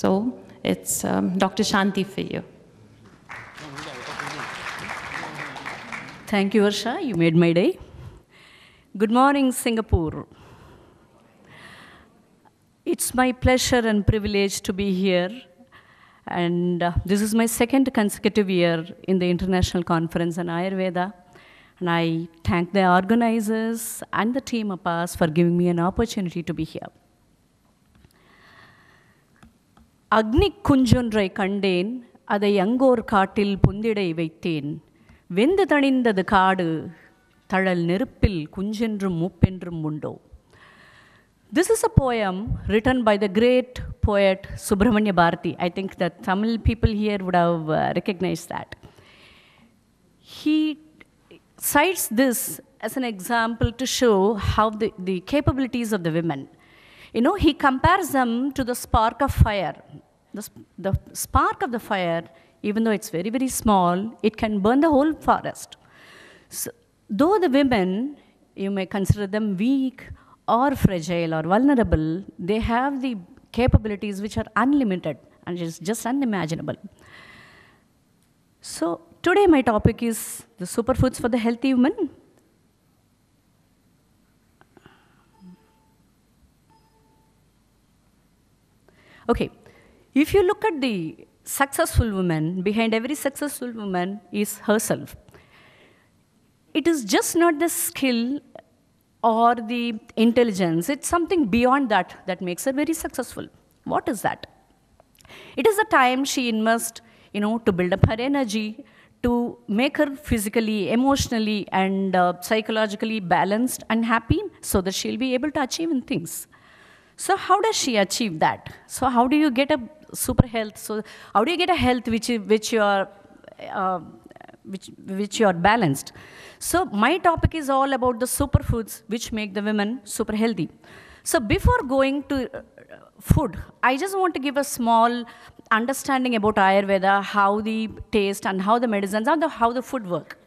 So it's Dr. Shanti for you. Thank you, Varsha. You made my day. Good morning, Singapore. It's my pleasure and privilege to be here. And this is my second consecutive year in the International Conference on Ayurveda. And I thank the organizers and the team APAS for giving me an opportunity to be here. Agni kunjondrai kandeen, adai angor kaatil pundidai வைத்தேன். வெந்து தணிந்தது காடு, தழல் நெருப்பில் குஞ்சென்றும் மூப்பென்றும் உண்டோ. This is a poem written by the great poet Subramanya Bharati. I think that Tamil people here would have recognized that. He cites this as an example to show how the capabilities of the women. You know, he compares them to the spark of fire. The spark of the fire, even though it's very, very small, it can burn the whole forest. So, though the women, you may consider them weak or fragile or vulnerable, they have the capabilities which are unlimited and is just unimaginable. So today my topic is the superfoods for the healthy woman. Okay, if you look at the successful woman, behind every successful woman is herself. It is just not the skill or the intelligence, it's something beyond that that makes her very successful. What is that? It is the time she invests, to build up her energy, to make her physically, emotionally, and psychologically balanced and happy so that she'll be able to achieve things. So how does she achieve that? So how do you get a super health? So how do you get a health which you are balanced? So my topic is all about the superfoods which make the women super healthy. So before going to food, I just want to give a small understanding about Ayurveda, how the taste and how the medicines, how the food work.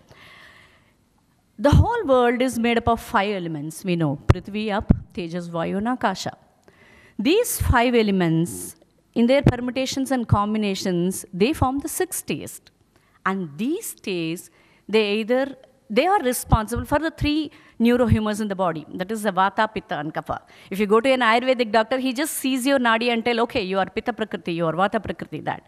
The whole world is made up of 5 elements, we know. Prithvi, Ap, Tejas, Vayu, and Akasha. These 5 elements, in their permutations and combinations, they form the 6th taste. And these tastes, they are responsible for the 3 neurohumors in the body. That is the Vata, Pitta, and Kapha. If you go to an Ayurvedic doctor, he just sees your nadi and tell, okay, you are Pitta Prakriti, you are Vata Prakriti, that.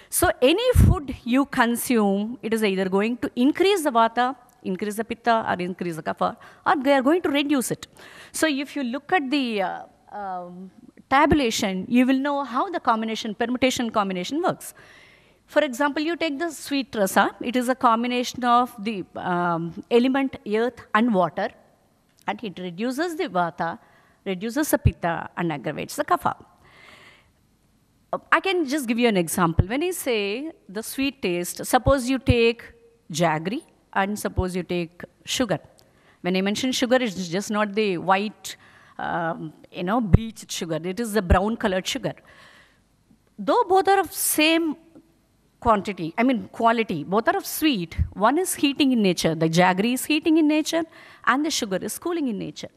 So any food you consume, it is either going to increase the Vata, increase the Pitta, or increase the Kapha, or they are going to reduce it. So if you look at the tabulation, you will know how the permutation combination works. For example, you take the sweet rasa. It is a combination of the element earth and water, and it reduces the vata, reduces the pitta, and aggravates the kapha. I can just give you an example. When I say the sweet taste, suppose you take jaggery and suppose you take sugar. When I mention sugar, it's just not the white, bleached sugar. It is the brown colored sugar. Though both are of same quality, both are of sweet. One is heating in nature. The jaggery is heating in nature, and the sugar is cooling in nature.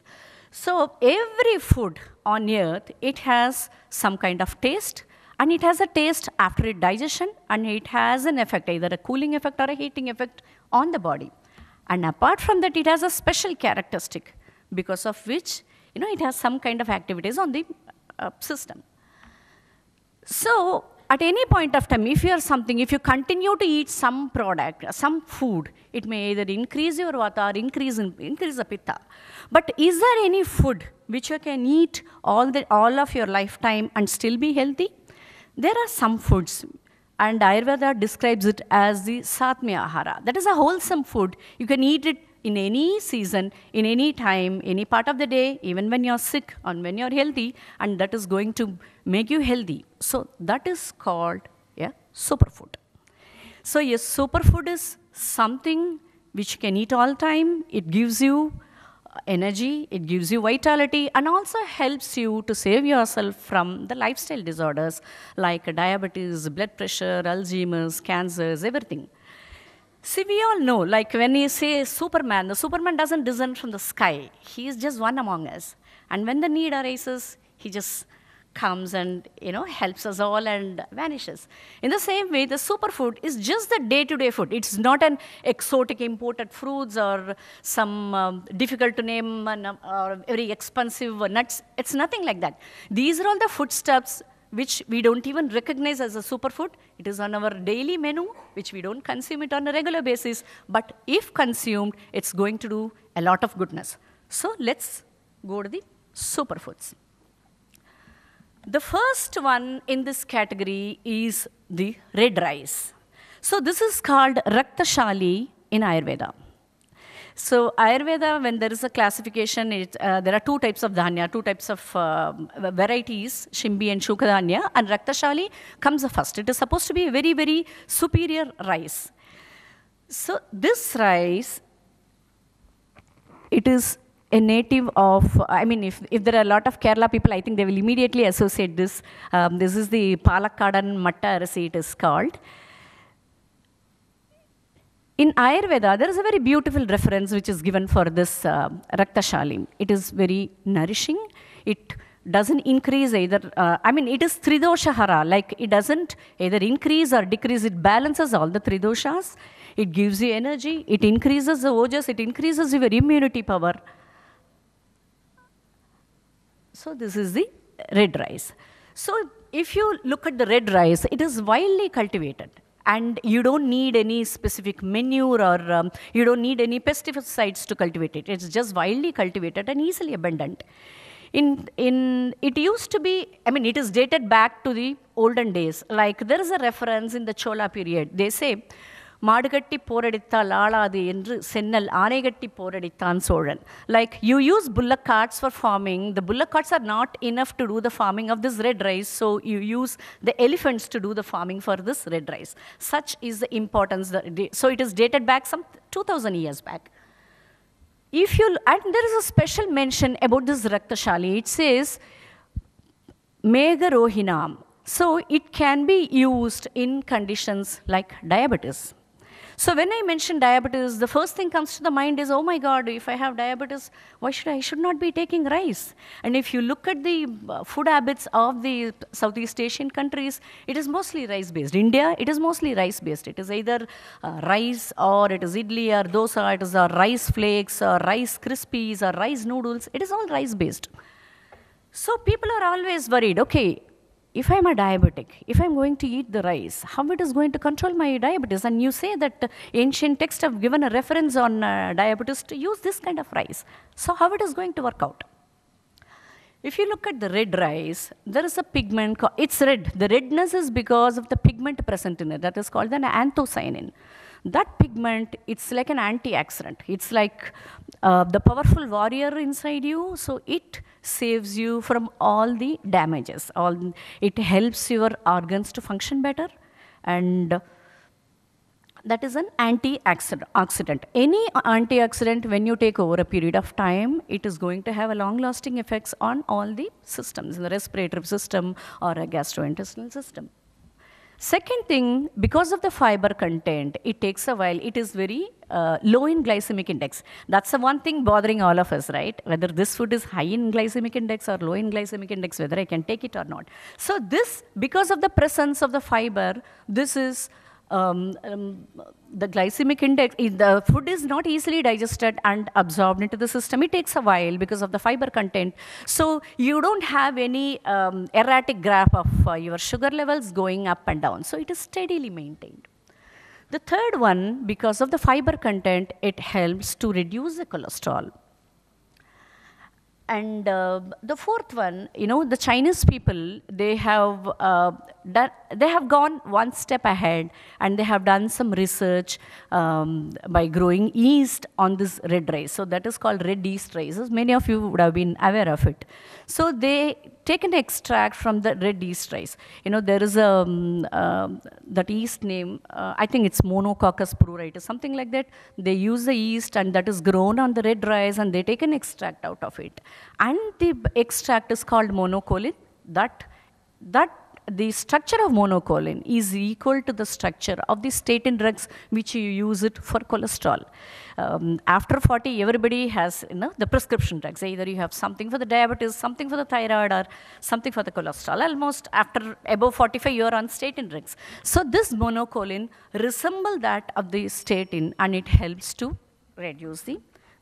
So every food on earth, it has some kind of taste, and it has a taste after its digestion, and it has an effect, either a cooling effect or a heating effect on the body. And apart from that, it has a special characteristic, because of which, it has some kind of activities on the system. So at any point of time, if you continue to eat some product, some food, it may either increase your vata or increase the pitta. But is there any food which you can eat all of your lifetime and still be healthy? There are some foods, and Ayurveda describes it as the satmya ahara. That is a wholesome food. You can eat it in any season, in any time, any part of the day, even when you're sick and when you're healthy, and that is going to make you healthy. So that is called a superfood. So a superfood is something which you can eat all time. It gives you energy, it gives you vitality, and also helps you to save yourself from the lifestyle disorders like diabetes, blood pressure, Alzheimer's, cancers, everything. See, we all know, like when you say Superman, the Superman doesn't descend from the sky. He is just one among us. And when the need arises, he just comes and helps us all and vanishes. In the same way, the superfood is just the day-to-day food. It's not an exotic imported fruits or some difficult to name or very expensive nuts. It's nothing like that. These are all the foodstuffs which we don't even recognize as a superfood. It is on our daily menu, which we don't consume it on a regular basis. But if consumed, it's going to do a lot of goodness. So let's go to the superfoods. The first one in this category is the red rice. So this is called Raktashali in Ayurveda. So Ayurveda, when there is a classification, there are two types of dhanya, two types of varieties, Shimbi and Shukadanya, and Raktashali comes first. It is supposed to be a very, very superior rice. So this rice, it is a native of, if there are a lot of Kerala people, I think they will immediately associate this. This is the Palakkadan Matta Arasi, it is called. In Ayurveda, there is a very beautiful reference which is given for this Raktashali. It is very nourishing. It doesn't increase either, it is Tridoshahara, like it doesn't either increase or decrease. It balances all the Tridoshas. It gives you energy. It increases the ojas. It increases your immunity power. So this is the red rice. So if you look at the red rice, it is widely cultivated. And you don't need any specific manure or you don't need any pesticides to cultivate it. It's just widely cultivated and easily abundant. It used to be, it is dated back to the olden days. Like there is a reference in the Chola period. They say, Madagatti Poraditha Laladi Endru Sennal Anegatti Poradithan Soran. Like you use bullock carts for farming. The bullock carts are not enough to do the farming of this red rice, so you use the elephants to do the farming for this red rice. Such is the importance. So it is dated back some 2000 years back. And there is a special mention about this Raktashali. It says, Mega Rohinam. So it can be used in conditions like diabetes. So when I mention diabetes, the first thing comes to the mind is, oh my God, if I have diabetes, I should not be taking rice. And if you look at the food habits of the Southeast Asian countries, it is mostly rice-based. India, it is mostly rice-based. It is either rice or it is idli or dosa, it is rice flakes or rice krispies or rice noodles. It is all rice-based. So people are always worried, okay, if I'm a diabetic, if I'm going to eat the rice, how it is going to control my diabetes? And you say that ancient texts have given a reference on diabetes to use this kind of rice. So how it is going to work out? If you look at the red rice, there is a pigment, it's red. The redness is because of the pigment present in it. That is called an anthocyanin. That pigment, it's like an antioxidant. It's like the powerful warrior inside you. So it saves you from all the damages. It helps your organs to function better. And that is an antioxidant. Any antioxidant, when you take over a period of time, it is going to have a long-lasting effects on all the systems, the respiratory system or a gastrointestinal system. Second thing, because of the fiber content, it takes a while. It is very low in glycemic index. That's the one thing bothering all of us, right? Whether this food is high in glycemic index or low in glycemic index, whether I can take it or not. So this, because of the presence of the fiber, this is the glycemic index, the food is not easily digested and absorbed into the system. It takes a while because of the fiber content. So you don't have any erratic graph of your sugar levels going up and down. So it is steadily maintained. The third one, because of the fiber content, it helps to reduce the cholesterol. And the fourth one, the Chinese people, they have gone one step ahead and they have done some research by growing yeast on this red rice. So that is called red yeast rice. Many of you would have been aware of it. So they take an extract from the red yeast rice. There is that yeast name, I think it's Monococcus pruritus, something like that. They use the yeast and that is grown on the red rice and they take an extract out of it. And the extract is called monocolin. That the structure of monocolin is equal to the structure of the statin drugs which you use it for cholesterol. After 40, everybody has the prescription drugs. Either you have something for the diabetes, something for the thyroid, or something for the cholesterol. Almost after above 45, you are on statin drugs. So this monocolin resembles that of the statin, and it helps to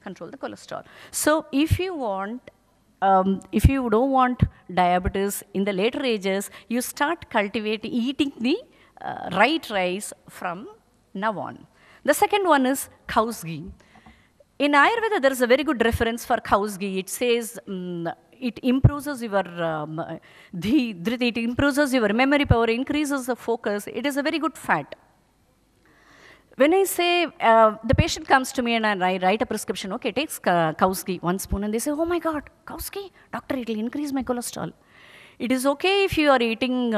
control the cholesterol. So if you want, if you don't want diabetes in the later ages, you start eating the right rice from now on. The second one is cow's ghee. In Ayurveda, there is a very good reference for cow's ghee. It says it improves your it improves your memory power, increases the focus. It is a very good fat. When I say, the patient comes to me and I write a prescription, okay, takes cow's ghee, 1 spoon, and they say, oh my God, cow's ghee? Doctor, it will increase my cholesterol. It is okay if you are eating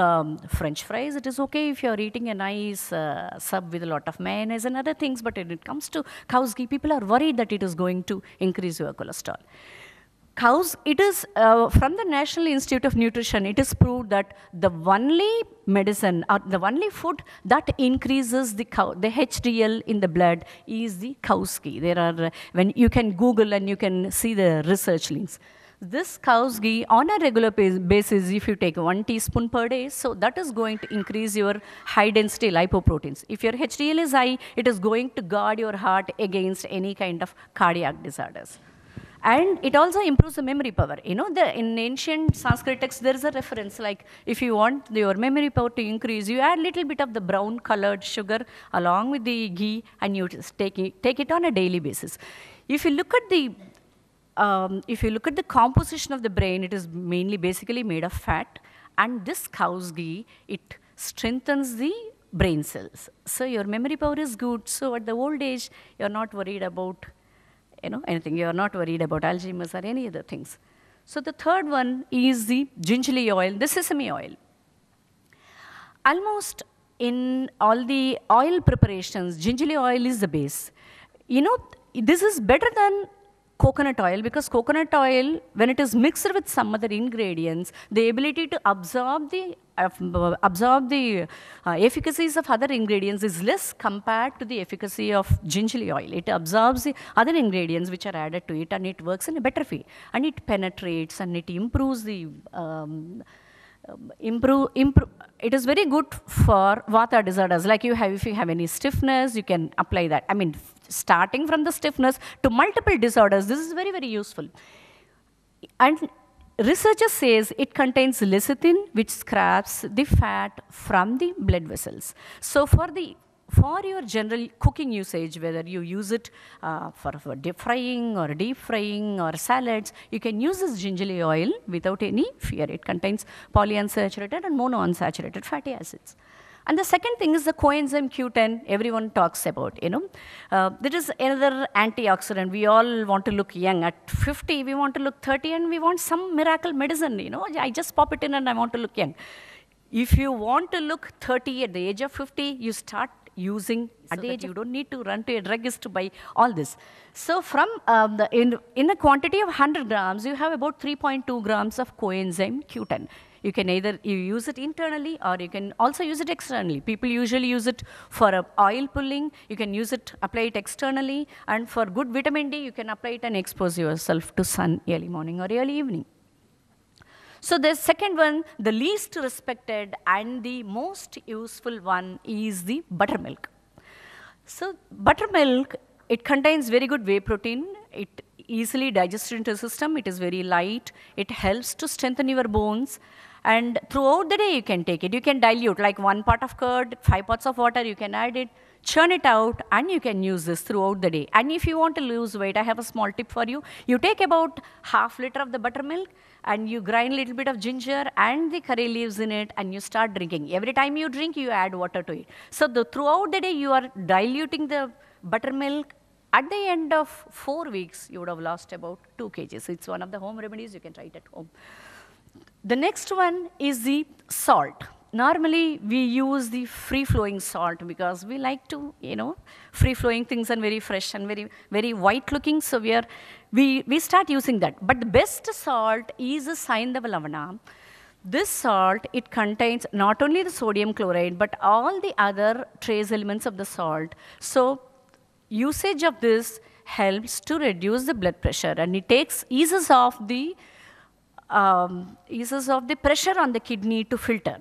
French fries. It is okay if you are eating a nice sub with a lot of mayonnaise and other things. But when it comes to cow's ghee, people are worried that it is going to increase your cholesterol. It is from the National Institute of Nutrition, it is proved that the only medicine or the only food that increases the HDL in the blood is the cow's ghee. There are, when you can Google and you can see the research links. This cow's ghee on a regular basis, if you take 1 teaspoon per day, so that is going to increase your high density lipoproteins. If your HDL is high, it is going to guard your heart against any kind of cardiac disorders. And it also improves the memory power. You know, in ancient Sanskrit texts, there is a reference like if you want your memory power to increase, you add a little bit of the brown colored sugar along with the ghee, and you take it on a daily basis. If you look at the composition of the brain, it is mainly basically made of fat, and this cow's ghee, it strengthens the brain cells. So your memory power is good. So at the old age, you're not worried about anything. You're not worried about Alzheimer's or any other things. So the third one is the gingerly oil, the sesame oil. Almost in all the oil preparations, gingerly oil is the base. This is better than coconut oil, because coconut oil, when it is mixed with some other ingredients, the ability to absorb the efficacies of other ingredients is less compared to the efficacy of gingerly oil. It absorbs the other ingredients which are added to it, and it works in a better way. And it penetrates and it improves the it is very good for vata disorders. Like if you have any stiffness, you can apply that. I mean, starting from the stiffness to multiple disorders, this is very, very useful. And researchers says it contains lecithin, which scraps the fat from the blood vessels. So for your general cooking usage, whether you use it for deep frying or salads, you can use this gingerly oil without any fear. It contains polyunsaturated and monounsaturated fatty acids. And the second thing is the coenzyme Q10, everyone talks about, There is another antioxidant. We all want to look young. At 50, we want to look 30, and we want some miracle medicine, I just pop it in and I want to look young. If you want to look 30 at the age of 50, you start using at the age. You don't need to run to a druggist to buy all this. So from in a quantity of 100 grams, you have about 3.2 grams of coenzyme Q10. You can either use it internally or you can also use it externally. People usually use it for oil pulling. You can apply it externally. And for good vitamin D, you can apply it and expose yourself to sun early morning or early evening. So the second one, the least respected and the most useful one is the buttermilk. So buttermilk, it contains very good whey protein. It easily digested into the system. It is very light. It helps to strengthen your bones. And throughout the day, you can take it. You can dilute, like 1 part of curd, 5 parts of water, you can add it, churn it out, and you can use this throughout the day. And if you want to lose weight, I have a small tip for you. You take about ½ liter of the buttermilk, and you grind a little bit of ginger and the curry leaves in it, and you start drinking. Every time you drink, you add water to it. So throughout the day, you are diluting the buttermilk. At the end of 4 weeks, you would have lost about 2 kgs. It's one of the home remedies. You can try it at home. The next one is the salt. Normally, we use the free-flowing salt because we like to, free-flowing things and very fresh and very, very white-looking. So we start using that. But the best salt is a Saindava Lavana. This salt, it contains not only the sodium chloride, but all the other trace elements of the salt. So usage of this helps to reduce the blood pressure, and it eases off the pressure on the kidney to filter.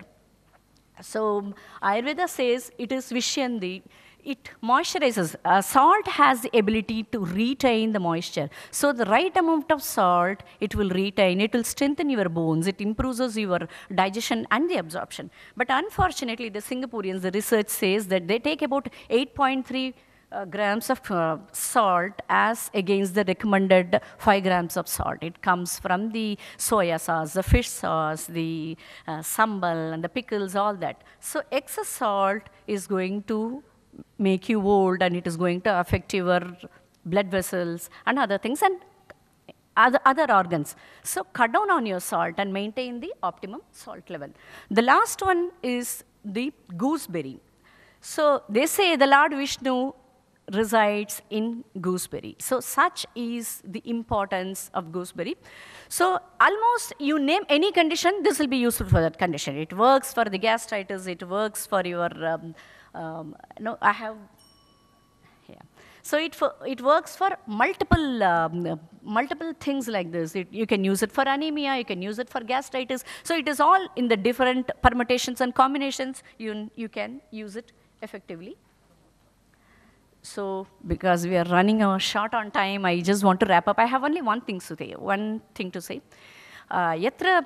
So Ayurveda says it is Vishyandi. It moisturizes. Salt has the ability to retain the moisture. So the right amount of salt, it will retain. It will strengthen your bones. It improves your digestion and the absorption. But unfortunately, the Singaporeans, the research says that they take about 8.3 grams of salt as against the recommended 5 grams of salt. It comes from the soya sauce, the fish sauce, the sambal, and the pickles, all that. So excess salt is going to make you old, and it is going to affect your blood vessels and other things and other organs. So cut down on your salt and maintain the optimum salt level. The last one is the gooseberry. So they say the Lord Vishnu resides in gooseberry. So such is the importance of gooseberry. So almost you name any condition, this will be useful for that condition. It works for the gastritis, it works for your, So it works for multiple things like this. You can use it for anemia, you can use it for gastritis. So it is all in the different permutations and combinations, you can use it effectively. So, because we are running short on time, I just want to wrap up. I have only one thing to say. Yatra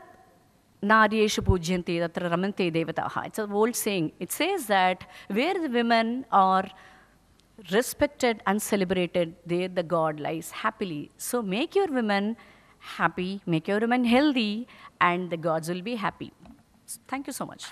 naryeshu pujyanti tatra ramante devataha. It's an old saying. It says that where the women are respected and celebrated, there the God lies happily. So make your women happy, make your women healthy, and the gods will be happy. Thank you so much.